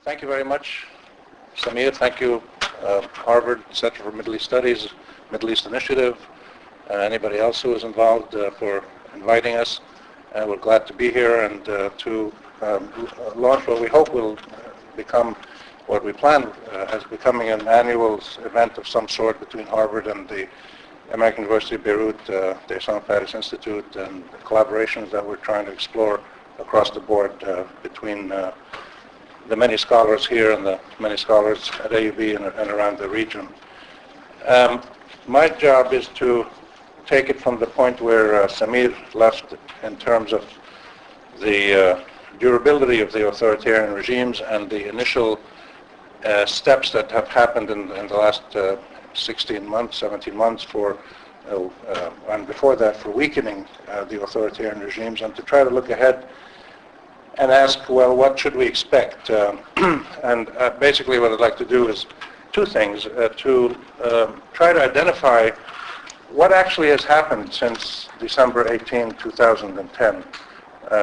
Thank you very much, Samir. Thank you, Harvard Center for Middle East Studies, Middle East Initiative, anybody else who was involved for inviting us. We're glad to be here and to launch what we hope will become what we plan as becoming an annual event of some sort between Harvard and the American University of Beirut, the Issam Fares Institute, and the collaborations that we're trying to explore across the board between the many scholars here and the many scholars at AUB and around the region. My job is to take it from the point where Samir left in terms of the durability of the authoritarian regimes and the initial steps that have happened in the last 16 months, 17 months for, and before that for weakening the authoritarian regimes, and to try to look ahead and ask, well, what should we expect? And basically what I'd like to do is two things, to try to identify what actually has happened since December 18, 2010,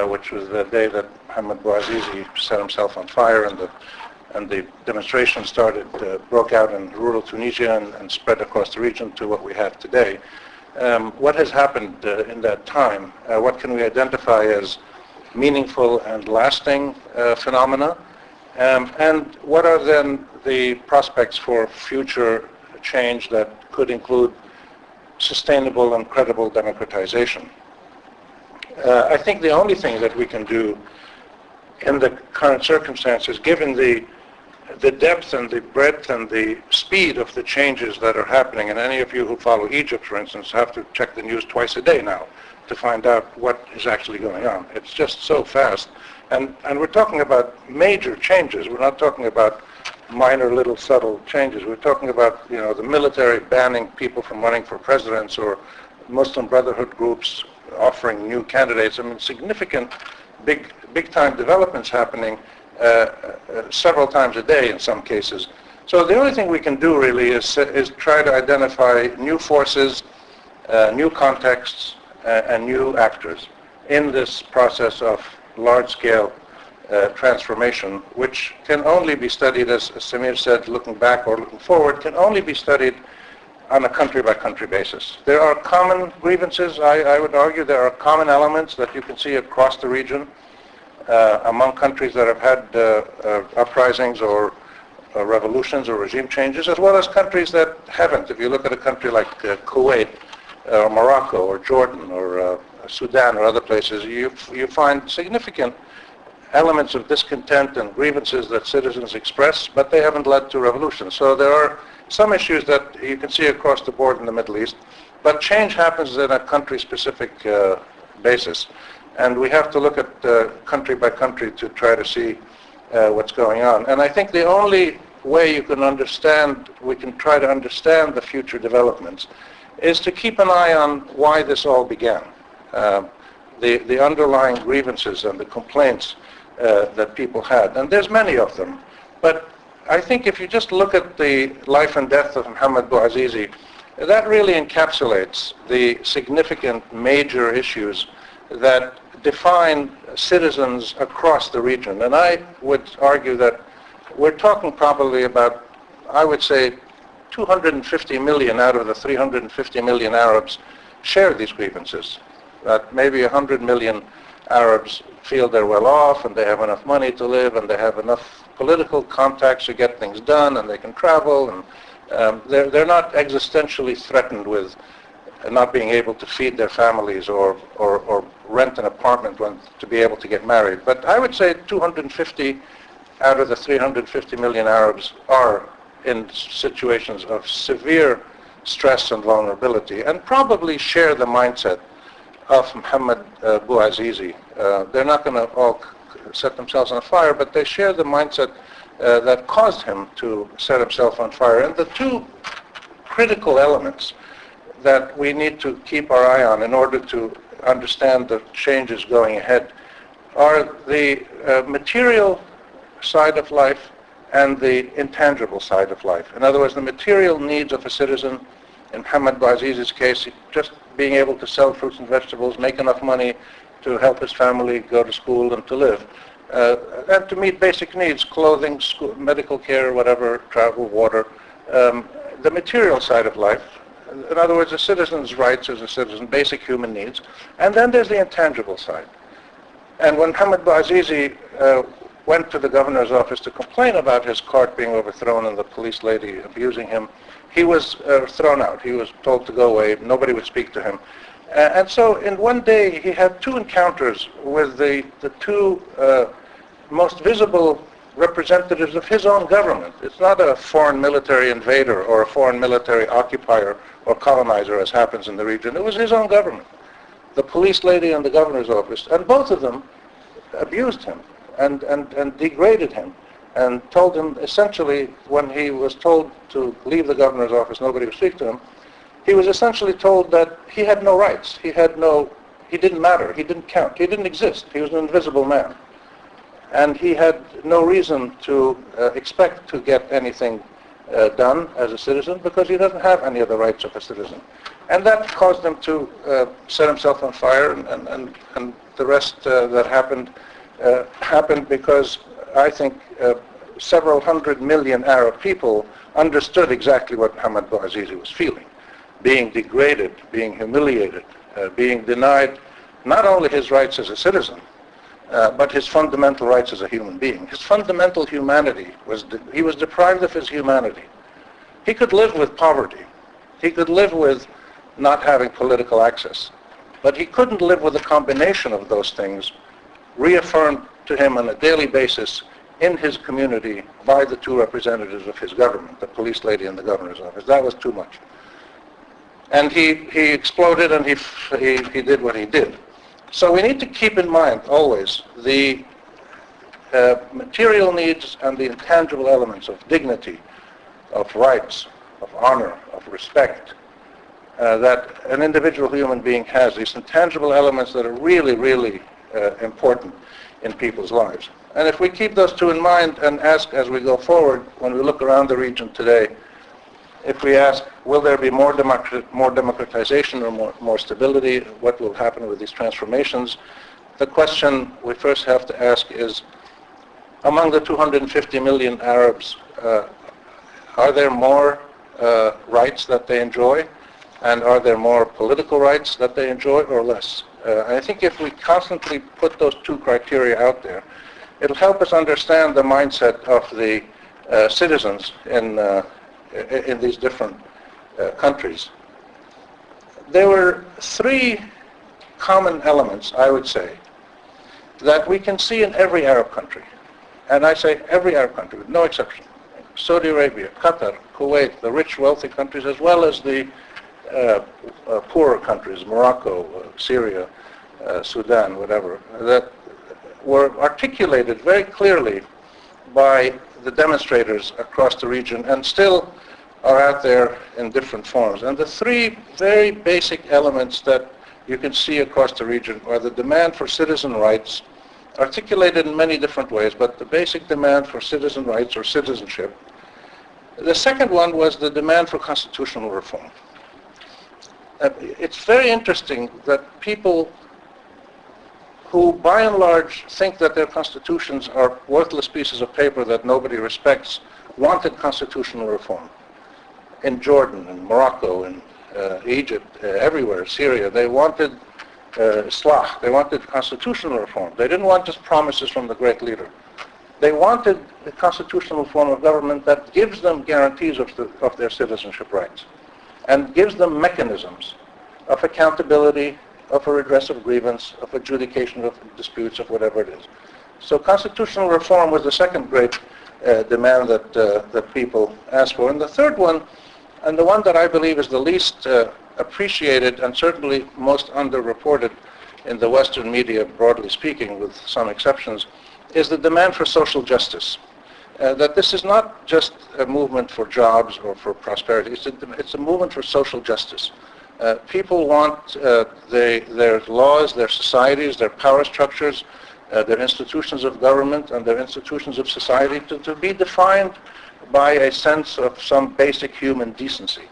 which was the day that Mohammed Bouazizi set himself on fire and the demonstration broke out in rural Tunisia and spread across the region to what we have today. What has happened in that time? What can we identify as meaningful and lasting phenomena? And what are then the prospects for future change that could include sustainable and credible democratization? I think the only thing that we can do in the current circumstances, given the depth and the breadth and the speed of the changes that are happening, and any of you who follow Egypt, for instance, have to check the news twice a day now to find out what is actually going on. It's just so fast. And we're talking about major changes. We're not talking about minor little subtle changes. We're talking about, the military banning people from running for presidents, or Muslim Brotherhood groups offering new candidates. I mean, significant, big-time developments happening several times a day in some cases. So the only thing we can do really is try to identify new forces, new contexts, and new actors in this process of large-scale transformation, which can only be studied, as Samir said, looking back or looking forward, can only be studied on a country-by-country basis. There are common grievances. I would argue there are common elements that you can see across the region among countries that have had uprisings or revolutions or regime changes, as well as countries that haven't. If you look at a country like Kuwait, or Morocco, or Jordan, or Sudan, or other places, you find significant elements of discontent and grievances that citizens express, but they haven't led to revolutions. So there are some issues that you can see across the board in the Middle East, but change happens in a country-specific basis. And we have to look at country by country to try to see what's going on. And I think the only way we can try to understand the future developments is to keep an eye on why this all began. The underlying grievances and the complaints that people had. And there's many of them. But I think if you just look at the life and death of Mohammed Bouazizi, that really encapsulates the significant major issues that define citizens across the region. And I would argue that we're talking probably about, I would say, 250 million out of the 350 million Arabs share these grievances. That maybe 100 million Arabs feel they're well off and they have enough money to live and they have enough political contacts to get things done and they can travel, and they're not existentially threatened with not being able to feed their families or rent an apartment to be able to get married. But I would say 250 out of the 350 million Arabs are in situations of severe stress and vulnerability, and probably share the mindset of Mohammed Bouazizi. They're not going to all set themselves on fire, but they share the mindset that caused him to set himself on fire. And the two critical elements that we need to keep our eye on in order to understand the changes going ahead are the material side of life and the intangible side of life. In other words, the material needs of a citizen, in Mohammed Bouazizi's case, just being able to sell fruits and vegetables, make enough money to help his family go to school and to live. and to meet basic needs, clothing, school, medical care, whatever, travel, water, the material side of life. In other words, a citizen's rights as a citizen, basic human needs. And then there's the intangible side. And when Hamid Bouazizi went to the governor's office to complain about his cart being overthrown and the police lady abusing him, he was thrown out. He was told to go away. Nobody would speak to him. And so in one day, he had two encounters with the two most visible representatives of his own government. It's not a foreign military invader or a foreign military occupier or colonizer, as happens in the region. It was his own government, the police lady and the governor's office. And both of them abused him and degraded him and told him, essentially, when he was told to leave the governor's office, nobody would speak to him, he was essentially told that he had no rights. He didn't matter. He didn't count. He didn't exist. He was an invisible man. And he had no reason to expect to get anything done as a citizen because he doesn't have any of the rights of a citizen. And that caused him to set himself on fire, and the rest that happened because I think several 100 million Arab people understood exactly what Hamid Bouazizi was feeling. Being degraded, being humiliated, being denied not only his rights as a citizen, but his fundamental rights as a human being. His fundamental humanity he was deprived of his humanity. He could live with poverty. He could live with not having political access. But he couldn't live with a combination of those things reaffirmed to him on a daily basis in his community by the two representatives of his government, the police lady and the governor's office. That was too much. And he exploded, and he did what he did. So we need to keep in mind always the material needs and the intangible elements of dignity, of rights, of honor, of respect, that an individual human being has, these intangible elements that are really, really important in people's lives. And if we keep those two in mind and ask as we go forward, when we look around the region today, if we ask, will there be more democratization or more stability? What will happen with these transformations? The question we first have to ask is, among the 250 million Arabs, are there more rights that they enjoy? And are there more political rights that they enjoy or less? I think if we constantly put those two criteria out there, it'll help us understand the mindset of the citizens in these different countries. There were three common elements, I would say, that we can see in every Arab country. And I say every Arab country, with no exception. Saudi Arabia, Qatar, Kuwait, the rich, wealthy countries, as well as the poorer countries, Morocco, Syria, Sudan, whatever, that were articulated very clearly by the demonstrators across the region and still are out there in different forms. And the three very basic elements that you can see across the region are the demand for citizen rights, articulated in many different ways, but the basic demand for citizen rights or citizenship. The second one was the demand for constitutional reform. It's very interesting that people who by and large think that their constitutions are worthless pieces of paper that nobody respects, wanted constitutional reform. In Jordan, in Morocco, in Egypt, everywhere, Syria, they wanted Islah, they wanted constitutional reform. They didn't want just promises from the great leader. They wanted a constitutional form of government that gives them guarantees of their citizenship rights and gives them mechanisms of accountability, of a redress of grievance, of adjudication of disputes, of whatever it is. So constitutional reform was the second great demand that people asked for. And the third one, and the one that I believe is the least appreciated and certainly most underreported in the Western media, broadly speaking, with some exceptions, is the demand for social justice. That this is not just a movement for jobs or for prosperity, it's a movement for social justice. People want their laws, their societies, their power structures, their institutions of government and their institutions of society to be defined by a sense of some basic human decency.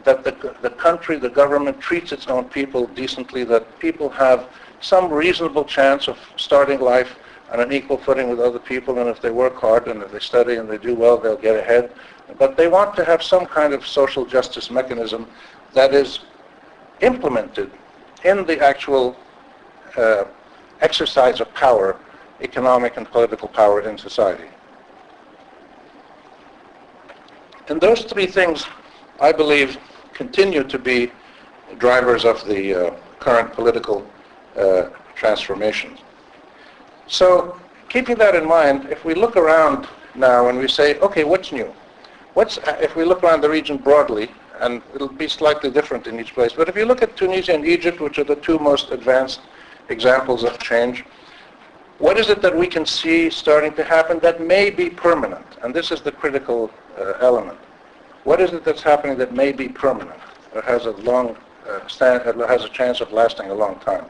That the country, the government treats its own people decently, that people have some reasonable chance of starting life on an equal footing with other people, and if they work hard and if they study and they do well, they'll get ahead. But they want to have some kind of social justice mechanism that is implemented in the actual exercise of power, economic and political power in society. And those three things, I believe, continue to be drivers of the current political transformation. So, keeping that in mind, if we look around now and we say, okay, what's new? If we look around the region broadly, and it'll be slightly different in each place, but if you look at Tunisia and Egypt, which are the two most advanced examples of change, what is it that we can see starting to happen that may be permanent? And this is the critical element. What is it that's happening that may be permanent, or has a long has a chance of lasting a long time?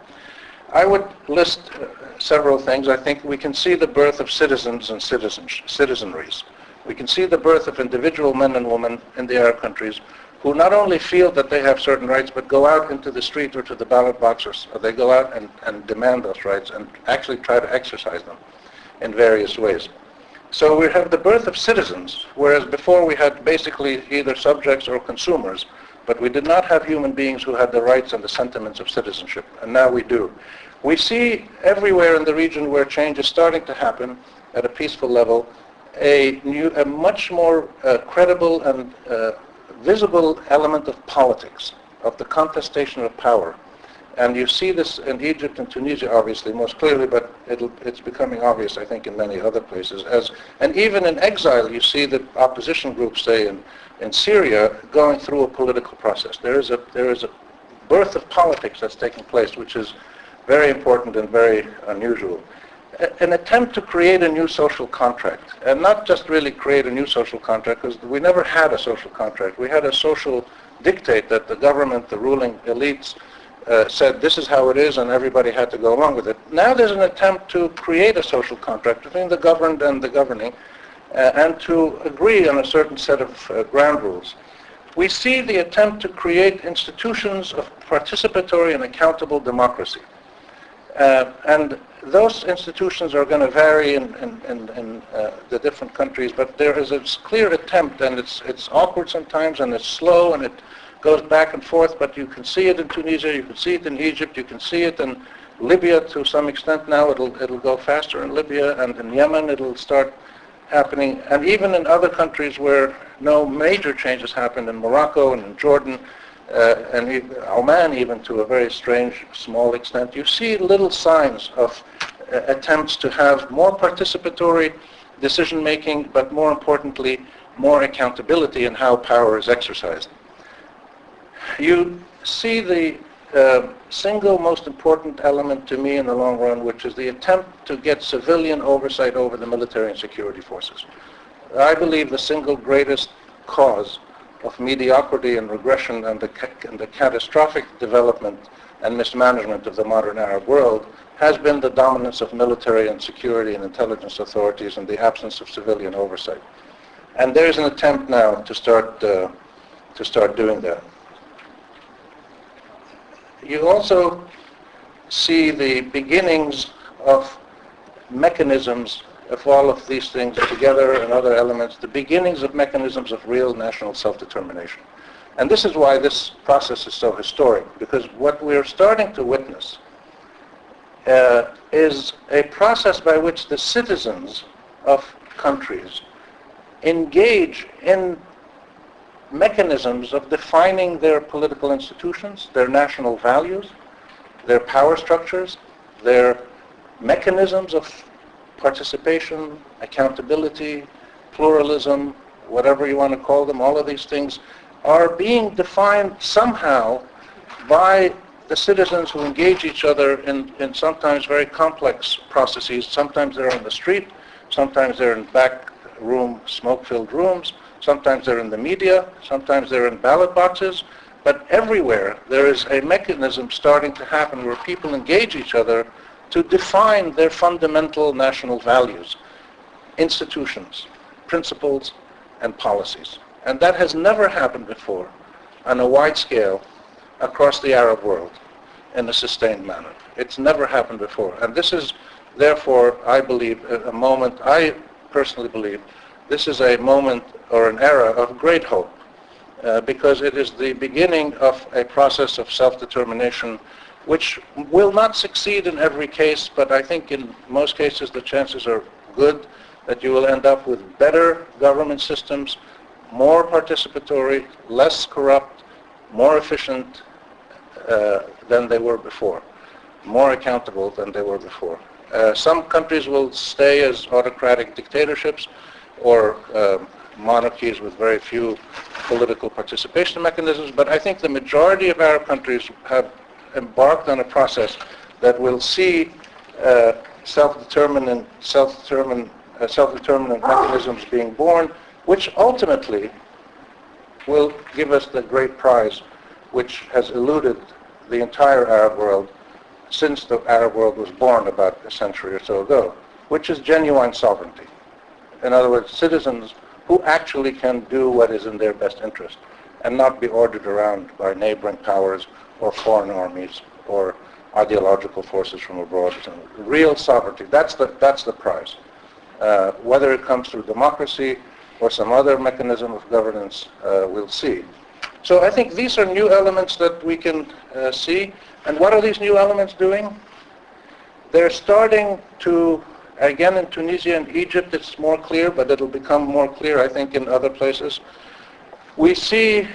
I would list several things. I think we can see the birth of citizens and citizenries. We can see the birth of individual men and women in the Arab countries who not only feel that they have certain rights, but go out into the street or to the ballot box, or they go out and demand those rights and actually try to exercise them in various ways. So we have the birth of citizens, whereas before we had basically either subjects or consumers, but we did not have human beings who had the rights and the sentiments of citizenship, and now we do. We see everywhere in the region where change is starting to happen at a peaceful level, a much more credible and visible element of politics, of the contestation of power. And you see this in Egypt and Tunisia, obviously, most clearly, but it's becoming obvious, I think, in many other places. And even in exile, you see the opposition groups, say, in Syria, going through a political process. There is a birth of politics that's taking place, which is very important and very unusual. An attempt to create a new social contract, and not just really create a new social contract, because we never had a social contract. We had a social dictate that the government, the ruling elites, said this is how it is, and everybody had to go along with it. Now there's an attempt to create a social contract between the governed and the governing, and to agree on a certain set of ground rules. We see the attempt to create institutions of participatory and accountable democracy. And those institutions are going to vary in the different countries, but there is a clear attempt, and it's awkward sometimes, and it's slow, and it goes back and forth, but you can see it in Tunisia, you can see it in Egypt, you can see it in Libya to some extent now. It'll go faster in Libya, and in Yemen it'll start happening, and even in other countries where no major changes happened, in Morocco and in Jordan, and Oman even to a very strange, small extent, you see little signs of attempts to have more participatory decision-making, but more importantly, more accountability in how power is exercised. You see the single most important element to me in the long run, which is the attempt to get civilian oversight over the military and security forces. I believe the single greatest cause of mediocrity and regression and the catastrophic development and mismanagement of the modern Arab world has been the dominance of military and security and intelligence authorities and the absence of civilian oversight. And there's an attempt now to start doing that. You also see the beginnings of mechanisms of all of these things together and other elements, the beginnings of mechanisms of real national self-determination. And this is why this process is so historic, because what we're starting to witness is a process by which the citizens of countries engage in mechanisms of defining their political institutions, their national values, their power structures, their mechanisms of participation, accountability, pluralism, whatever you want to call them, all of these things are being defined somehow by the citizens who engage each other in sometimes very complex processes. Sometimes they're on the street, sometimes they're in back room, smoke-filled rooms, sometimes they're in the media, sometimes they're in ballot boxes, but everywhere there is a mechanism starting to happen where people engage each other to define their fundamental national values, institutions, principles, and policies. And that has never happened before on a wide scale across the Arab world in a sustained manner. It's never happened before. And this is therefore, I believe, a moment, I personally believe, this is a moment or an era of great hope, because it is the beginning of a process of self-determination which will not succeed in every case, but I think in most cases the chances are good that you will end up with better government systems, more participatory, less corrupt, more efficient than they were before, more accountable than they were before. Some countries will stay as autocratic dictatorships or monarchies with very few political participation mechanisms, but I think the majority of Arab countries have embarked on a process that will see self-determinant mechanisms being born, which ultimately will give us the great prize which has eluded the entire Arab world since the Arab world was born about a century or so ago, which is genuine sovereignty. In other words, citizens who actually can do what is in their best interest and not be ordered around by neighboring powers or foreign armies or ideological forces from abroad. Real sovereignty, that's the prize. Whether it comes through democracy or some other mechanism of governance, we'll see. So I think these are new elements that we can see. And what are these new elements doing? They're starting to, again in Tunisia and Egypt it's more clear, but it'll become more clear I think in other places. We see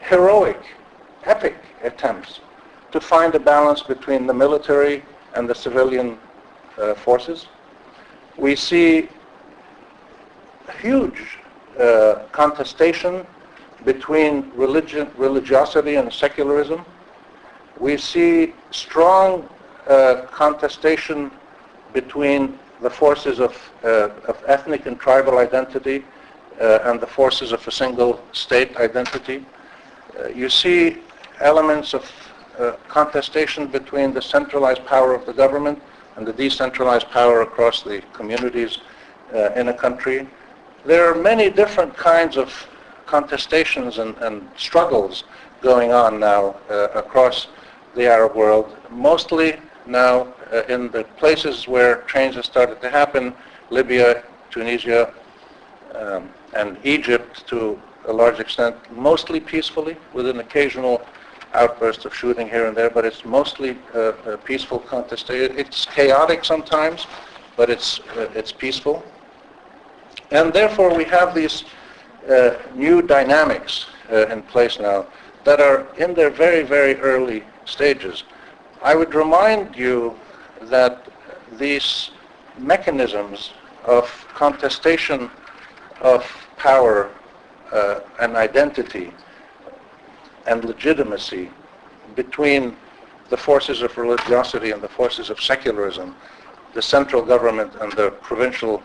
heroic, epic attempts to find a balance between the military and the civilian forces. We see huge contestation between religiosity and secularism. We see strong contestation between the forces of ethnic and tribal identity and the forces of a single state identity. You see elements of contestation between the centralized power of the government and the decentralized power across the communities in a country. There are many different kinds of contestations and struggles going on now across the Arab world, mostly now in the places where change has started to happen, Libya, Tunisia, and Egypt to a large extent, mostly peacefully, with an occasional outburst of shooting here and there, but it's mostly a peaceful contestation. It's chaotic sometimes, but it's peaceful. And therefore we have these new dynamics in place now that are in their very, very early stages. I would remind you that these mechanisms of contestation of power and identity and legitimacy between the forces of religiosity and the forces of secularism, the central government and the provincial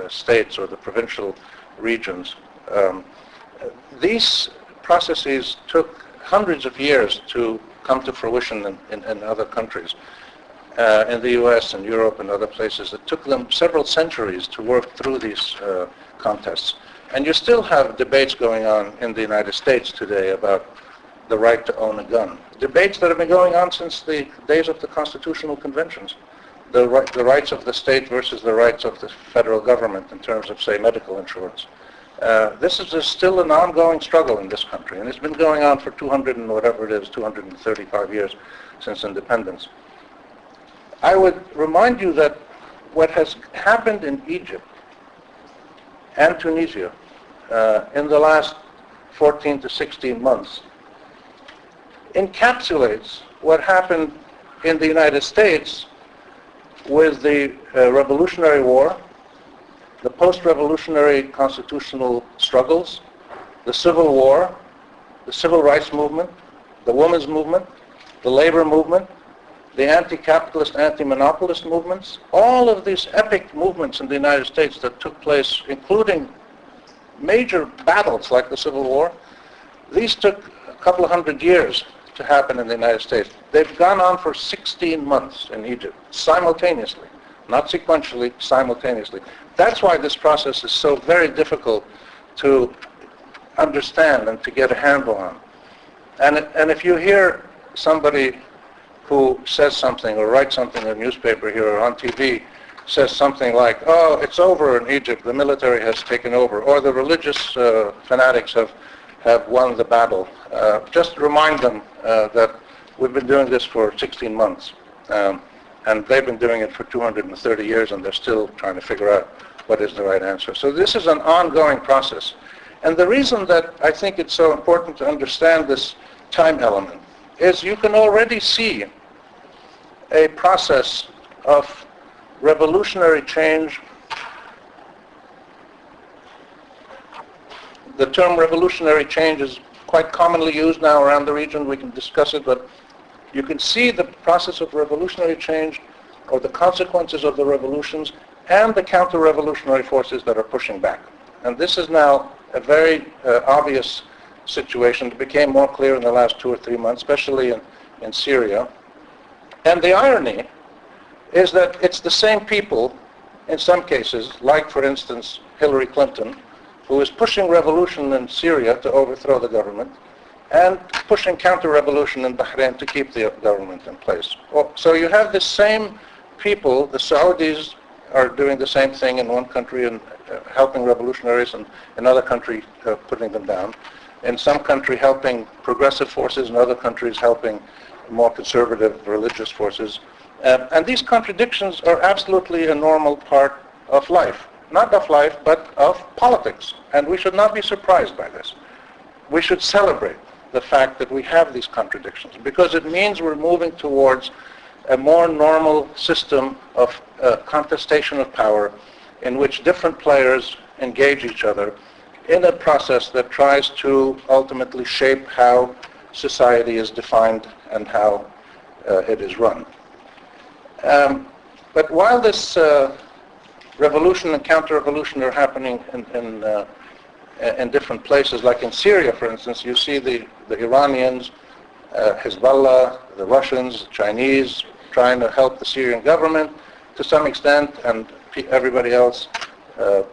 states or the provincial regions. These processes took hundreds of years to come to fruition in other countries. In the US and Europe and other places, it took them several centuries to work through these contests. And you still have debates going on in the United States today about the right to own a gun. Debates that have been going on since the days of the constitutional conventions. The rights of the state versus the rights of the federal government in terms of, say, medical insurance. This is still an ongoing struggle in this country, and it's been going on for 235 years since independence. I would remind you that what has happened in Egypt and Tunisia in the last 14 to 16 months encapsulates what happened in the United States with the Revolutionary War, the post-revolutionary constitutional struggles, the Civil War, the Civil Rights Movement, the Women's Movement, the Labor Movement, the anti-capitalist, anti-monopolist movements, all of these epic movements in the United States that took place, including major battles like the Civil War, these took a couple of hundred years to happen in the United States. They've gone on for 16 months in Egypt, simultaneously, not sequentially, simultaneously. That's why this process is so very difficult to understand and to get a handle on. And if you hear somebody who says something or writes something in a newspaper here or on TV, says something like, oh, it's over in Egypt, the military has taken over, or the religious fanatics have won the battle. Just remind them that we've been doing this for 16 months, and they've been doing it for 230 years, and they're still trying to figure out what is the right answer. So this is an ongoing process. And the reason that I think it's so important to understand this time element is you can already see a process of revolutionary change. The term revolutionary change is quite commonly used now around the region. We can discuss it, but you can see the process of revolutionary change or the consequences of the revolutions and the counter-revolutionary forces that are pushing back. And this is now a very obvious situation. It became more clear in the last 2 or 3 months, especially in Syria. And the irony is that it's the same people, in some cases, like, for instance, Hillary Clinton, who is pushing revolution in Syria to overthrow the government, and pushing counter-revolution in Bahrain to keep the government in place. So you have the same people. The Saudis are doing the same thing in one country and helping revolutionaries, and another country putting them down. In some country helping progressive forces, in other countries helping more conservative religious forces. And these contradictions are absolutely a normal part of life. Not of life, but of politics. And we should not be surprised by this. We should celebrate the fact that we have these contradictions, because it means we're moving towards a more normal system of contestation of power in which different players engage each other in a process that tries to ultimately shape how society is defined and how it is run. But while this revolution and counter-revolution are happening in different places, like in Syria, for instance, you see the Iranians, Hezbollah, the Russians, the Chinese, trying to help the Syrian government to some extent, and everybody else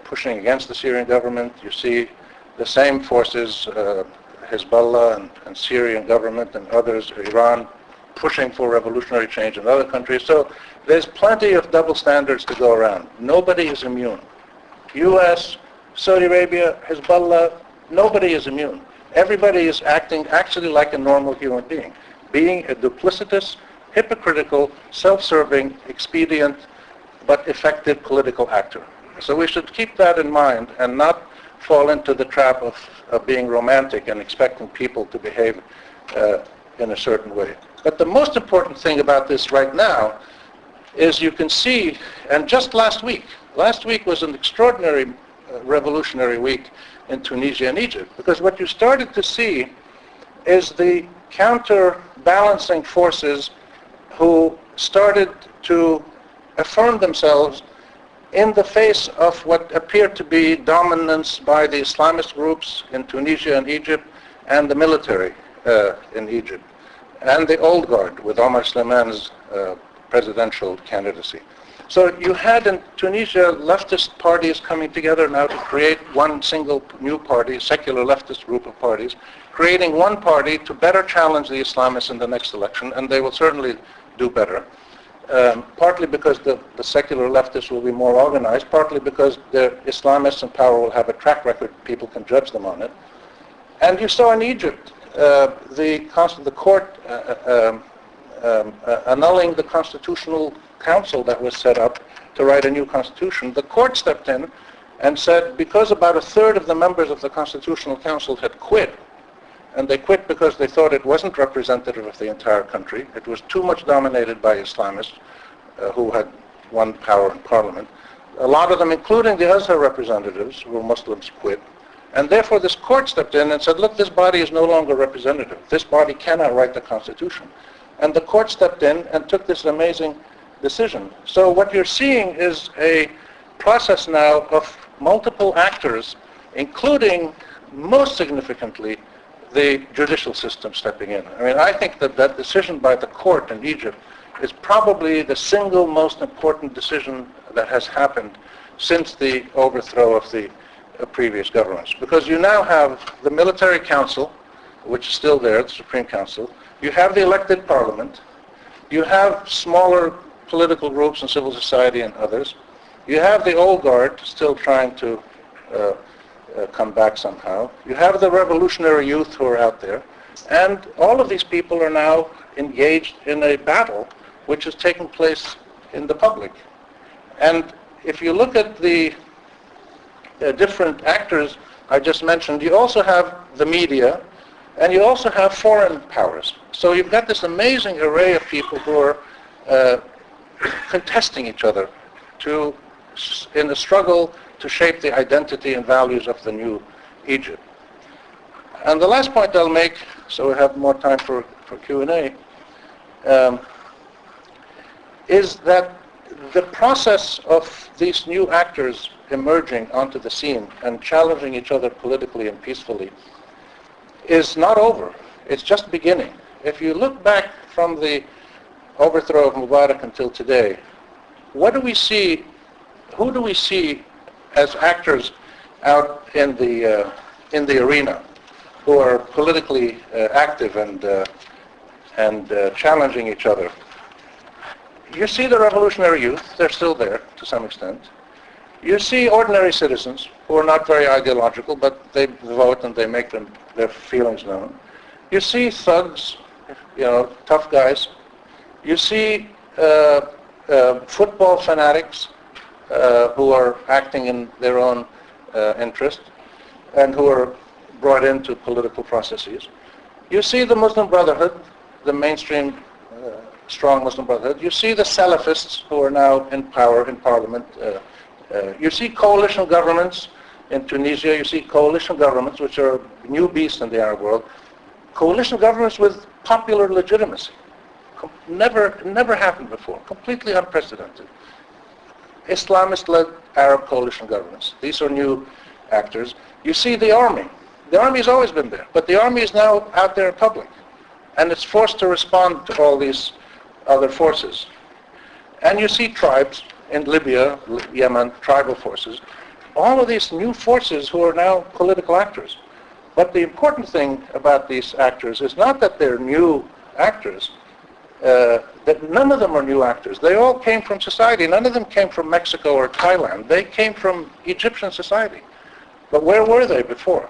pushing against the Syrian government. You see the same forces, Hezbollah and Syrian government and others, Iran, pushing for revolutionary change in other countries. So there's plenty of double standards to go around. Nobody is immune. U.S., Saudi Arabia, Hezbollah, nobody is immune. Everybody is acting actually like a normal human being a duplicitous, hypocritical, self-serving, expedient, but effective political actor. So we should keep that in mind and not fall into the trap of being romantic and expecting people to behave in a certain way. But the most important thing about this right now is you can see, and just last week was an extraordinary revolutionary week in Tunisia and Egypt, because what you started to see is the counterbalancing forces who started to affirm themselves in the face of what appeared to be dominance by the Islamist groups in Tunisia and Egypt and the military in Egypt, and the old guard with Omar Slimani's presidential candidacy. So you had in Tunisia leftist parties coming together now to create one single new party, secular leftist group of parties, creating one party to better challenge the Islamists in the next election, and they will certainly do better. Partly because the secular leftists will be more organized, partly because the Islamists in power will have a track record, people can judge them on it. And you saw in Egypt the court annulling the constitutional council that was set up to write a new constitution. The court stepped in and said, because about a third of the members of the constitutional council had quit, and they quit because they thought it wasn't representative of the entire country, it was too much dominated by Islamists who had won power in parliament. A lot of them, including the Azhar representatives, who were Muslims, quit. And therefore this court stepped in and said, look, this body is no longer representative. This body cannot write the constitution. And the court stepped in and took this amazing decision. So what you're seeing is a process now of multiple actors, including, most significantly, the judicial system stepping in. I mean, I think that that decision by the court in Egypt is probably the single most important decision that has happened since the overthrow of the previous governments. Because you now have the military council, which is still there, the Supreme Council. You have the elected parliament. You have smaller political groups in civil society and others. You have the old guard still trying to come back somehow. You have the revolutionary youth who are out there. And all of these people are now engaged in a battle which is taking place in the public. And if you look at the different actors I just mentioned, you also have the media, and you also have foreign powers. So you've got this amazing array of people who are contesting each other in a struggle to shape the identity and values of the new Egypt. And the last point I'll make, so we have more time for Q&A, is that the process of these new actors emerging onto the scene and challenging each other politically and peacefully is not over. It's just beginning. If you look back from the overthrow of Mubarak until today, what do we see, who do we see as actors out in the arena who are politically active and challenging each other? You see the revolutionary youth, they're still there to some extent. You see ordinary citizens who are not very ideological, but they vote and they make their feelings known. You see thugs, tough guys. You see football fanatics who are acting in their own interest and who are brought into political processes. You see the Muslim Brotherhood, the mainstream strong Muslim Brotherhood. You see the Salafists who are now in power in parliament. You see coalition governments in Tunisia. You see coalition governments, which are a new beast in the Arab world. Coalition governments with popular legitimacy. Never happened before. Completely unprecedented. Islamist-led Arab coalition governments. These are new actors. You see the army. The army has always been there, but the army is now out there in public, and it's forced to respond to all these other forces. And you see tribes in Libya, Yemen, tribal forces, all of these new forces who are now political actors. But the important thing about these actors is not that they're new actors, that none of them are new actors. They all came from society. None of them came from Mexico or Thailand. They came from Egyptian society. But where were they before?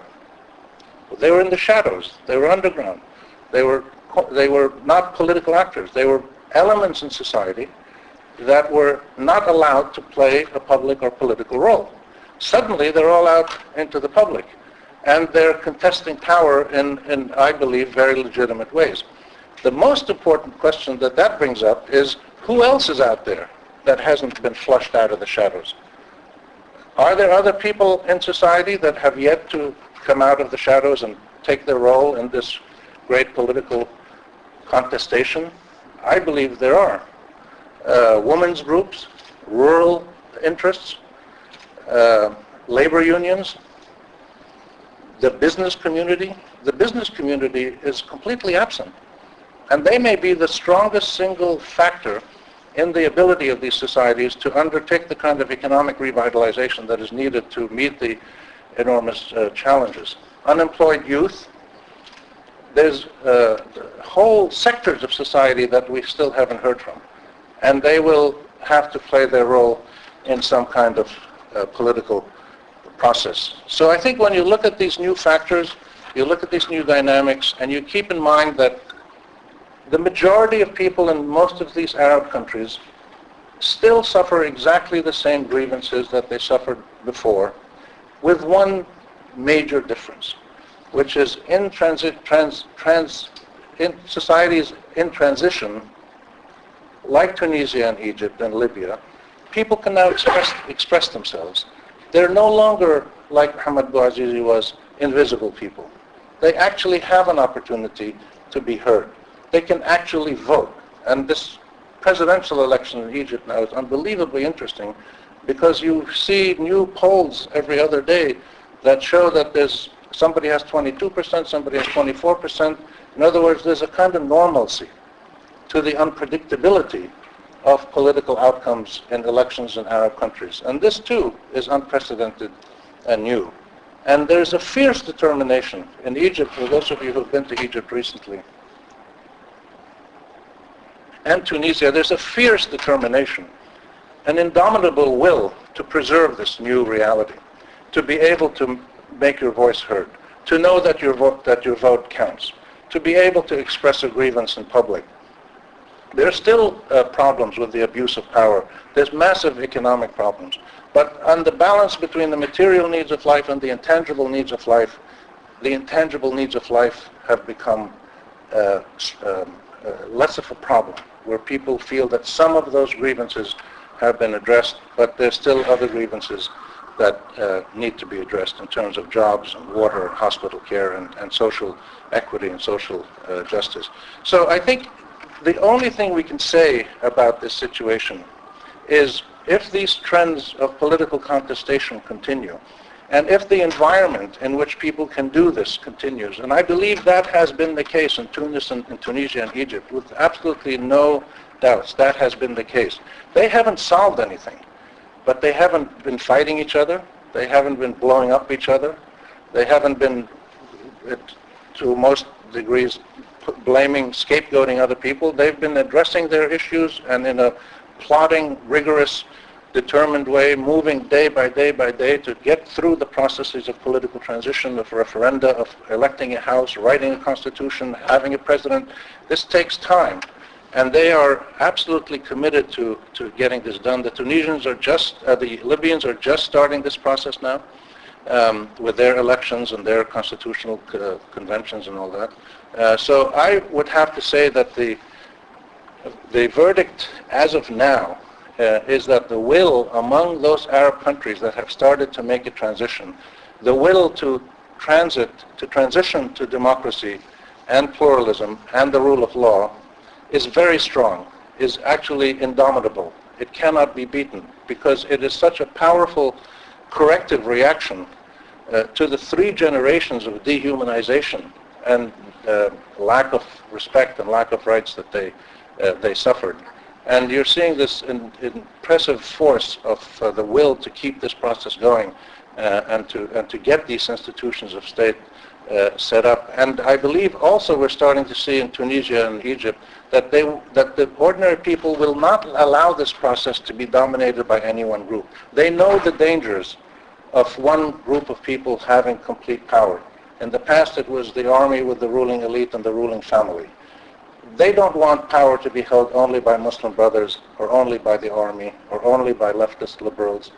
They were in the shadows. They were underground. They were not political actors. They were elements in society that were not allowed to play a public or political role. Suddenly, they're all out into the public, and they're contesting power in, I believe, very legitimate ways. The most important question that brings up is, who else is out there that hasn't been flushed out of the shadows? Are there other people in society that have yet to come out of the shadows and take their role in this great political contestation? I believe there are. Women's groups, rural interests, labor unions, the business community. The business community is completely absent. And they may be the strongest single factor in the ability of these societies to undertake the kind of economic revitalization that is needed to meet the enormous challenges. Unemployed youth. There's whole sectors of society that we still haven't heard from. And they will have to play their role in some kind of political process. So I think when you look at these new factors, you look at these new dynamics, and you keep in mind that the majority of people in most of these Arab countries still suffer exactly the same grievances that they suffered before, with one major difference, which is in societies in transition, like Tunisia and Egypt and Libya, people can now express themselves. They're no longer, like Muhammad Bouazizi was, invisible people. They actually have an opportunity to be heard. They can actually vote. And this presidential election in Egypt now is unbelievably interesting, because you see new polls every other day that show that somebody has 22%, somebody has 24%. In other words, there's a kind of normalcy to the unpredictability of political outcomes in elections in Arab countries. And this too is unprecedented and new. And there's a fierce determination in Egypt, for those of you who've been to Egypt recently, and Tunisia, there's a fierce determination, an indomitable will to preserve this new reality, to be able to make your voice heard, to know that your vote counts, to be able to express a grievance in public. There are still problems with the abuse of power. There's massive economic problems. But on the balance between the material needs of life and the intangible needs of life, the intangible needs of life have become less of a problem, where people feel that some of those grievances have been addressed, but there's still other grievances that need to be addressed in terms of jobs and water and hospital care and social equity and social justice. So I think the only thing we can say about this situation is if these trends of political contestation continue, and if the environment in which people can do this continues, and I believe that has been the case in Tunis and in Tunisia and Egypt, with absolutely no doubts, that has been the case. They haven't solved anything, but they haven't been fighting each other, they haven't been blowing up each other, they haven't been, to most degrees, blaming, scapegoating other people. They've been addressing their issues and in a plodding, rigorous, determined way, moving day by day by day to get through the processes of political transition, of referenda, of electing a house, writing a constitution, having a president. This takes time. And they are absolutely committed to getting this done. The Tunisians are the Libyans are just starting this process now with their elections and their constitutional conventions and all that. So I would have to say that the verdict as of now is that the will among those Arab countries that have started to make a transition, the will to transition to democracy and pluralism and the rule of law is very strong, is actually indomitable. It cannot be beaten because it is such a powerful corrective reaction to the 3 generations of dehumanization and lack of respect and lack of rights that they suffered. And you're seeing this impressive force of the will to keep this process going and to get these institutions of state set up. And I believe also we're starting to see in Tunisia and Egypt that the ordinary people will not allow this process to be dominated by any one group. They know the dangers of one group of people having complete power. In the past it was the army with the ruling elite and the ruling family. They don't want power to be held only by Muslim brothers or only by the army or only by leftist liberals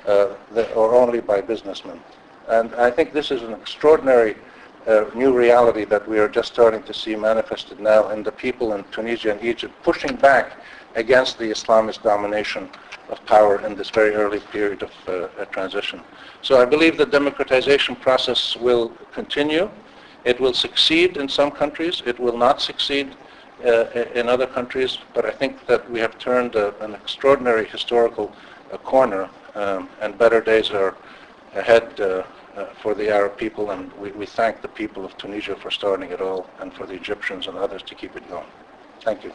or only by businessmen. And I think this is an extraordinary new reality that we are just starting to see manifested now in the people in Tunisia and Egypt pushing back against the Islamist domination of power in this very early period of transition. So I believe the democratization process will continue. It will succeed in some countries. It will not succeed in other countries. But I think that we have turned an extraordinary historical corner, and better days are ahead for the Arab people, and we thank the people of Tunisia for starting it all, and for the Egyptians and others to keep it going. Thank you.